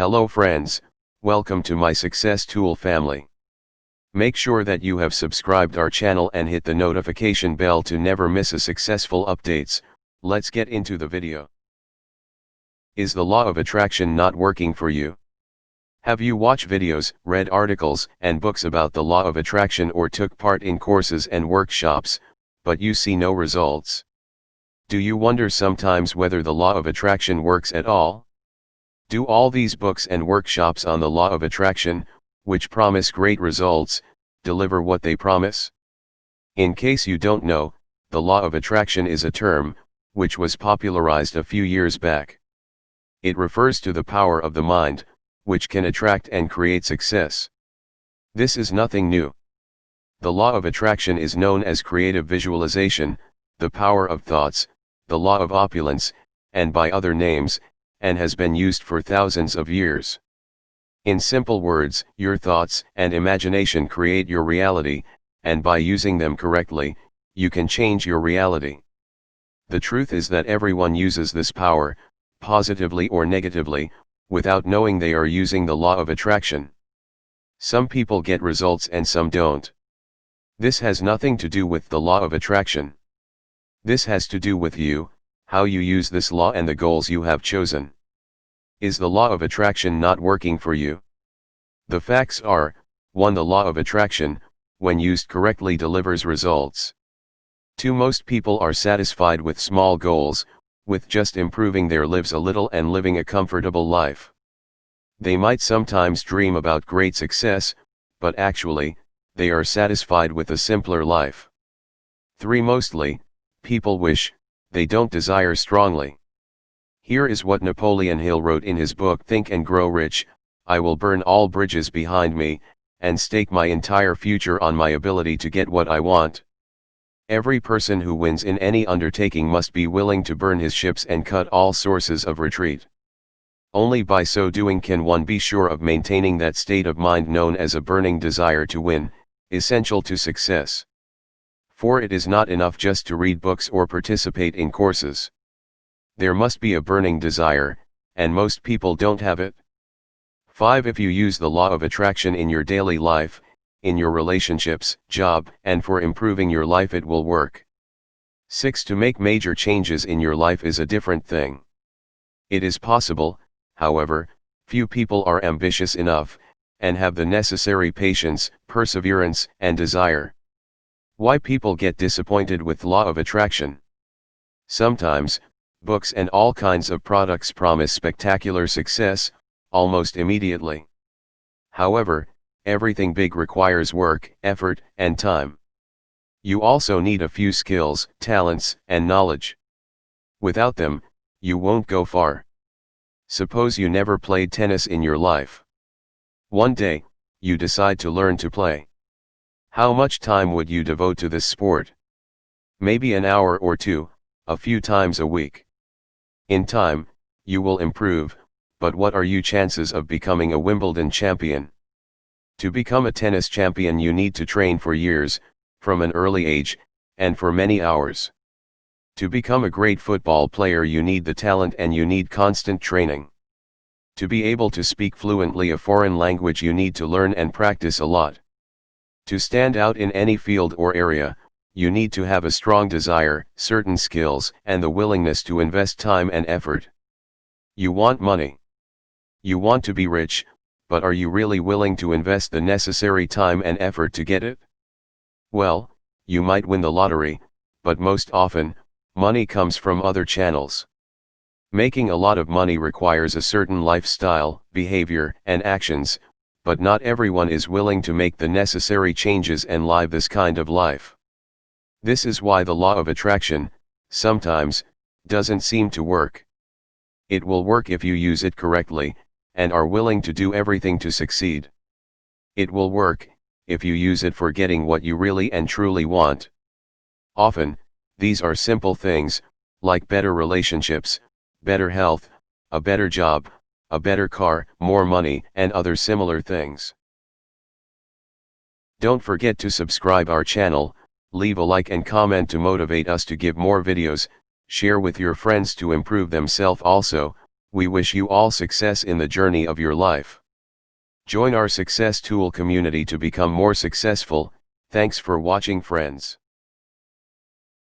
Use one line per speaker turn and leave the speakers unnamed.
Hello friends, welcome to my Success Tool family. Make sure that you have subscribed our channel and hit the notification bell to never miss a successful updates. Let's get into the video. Is the law of attraction not working for you? Have you watched videos, read articles and books about the law of attraction or took part in courses and workshops, but you see no results? Do you wonder sometimes whether the law of attraction works at all? Do all these books and workshops on the law of attraction, which promise great results, deliver what they promise? In case you don't know, the law of attraction is a term, which was popularized a few years back. It refers to the power of the mind, which can attract and create success. This is nothing new. The law of attraction is known as creative visualization, the power of thoughts, the law of opulence, and by other names, and has been used for thousands of years. In simple words, your thoughts and imagination create your reality, and by using them correctly, you can change your reality. The truth is that everyone uses this power, positively or negatively, without knowing they are using the law of attraction. Some people get results and some don't. This has nothing to do with the law of attraction. This has to do with you, how you use this law and the goals you have chosen. Is the law of attraction not working for you? The facts are, 1. The law of attraction, when used correctly, delivers results. 2. Most people are satisfied with small goals, with just improving their lives a little and living a comfortable life. They might sometimes dream about great success, but actually, they are satisfied with a simpler life. 3. Mostly, people wish, they don't desire strongly. Here is what Napoleon Hill wrote in his book Think and Grow Rich: I will burn all bridges behind me, and stake my entire future on my ability to get what I want. Every person who wins in any undertaking must be willing to burn his ships and cut all sources of retreat. Only by so doing can one be sure of maintaining that state of mind known as a burning desire to win, essential to success. For it is not enough just to read books or participate in courses. There must be a burning desire, and most people don't have it. 5. If you use the law of attraction in your daily life, in your relationships, job, and for improving your life, it will work. 6. To make major changes in your life is a different thing. It is possible, however, few people are ambitious enough, and have the necessary patience, perseverance, and desire. Why people get disappointed with law of attraction? Sometimes, books and all kinds of products promise spectacular success, almost immediately. However, everything big requires work, effort, and time. You also need a few skills, talents, and knowledge. Without them, you won't go far. Suppose you never played tennis in your life. One day, you decide to learn to play. How much time would you devote to this sport? Maybe an hour or two, a few times a week. In time, you will improve, but what are your chances of becoming a Wimbledon champion? To become a tennis champion, you need to train for years, from an early age, and for many hours. To become a great football player, you need the talent and you need constant training. To be able to speak fluently a foreign language, you need to learn and practice a lot. To stand out in any field or area, you need to have a strong desire, certain skills, and the willingness to invest time and effort. You want money. You want to be rich, but are you really willing to invest the necessary time and effort to get it? Well, you might win the lottery, but most often, money comes from other channels. Making a lot of money requires a certain lifestyle, behavior, and actions, but not everyone is willing to make the necessary changes and live this kind of life. This is why the law of attraction, sometimes, doesn't seem to work. It will work if you use it correctly, and are willing to do everything to succeed. It will work, if you use it for getting what you really and truly want. Often, these are simple things, like better relationships, better health, a better job, a better car, more money, and other similar things. Don't forget to subscribe our channel, leave a like and comment to motivate us to give more videos, share with your friends to improve themselves also. We wish you all success in the journey of your life. Join our Success Tool community to become more successful. Thanks for watching, friends.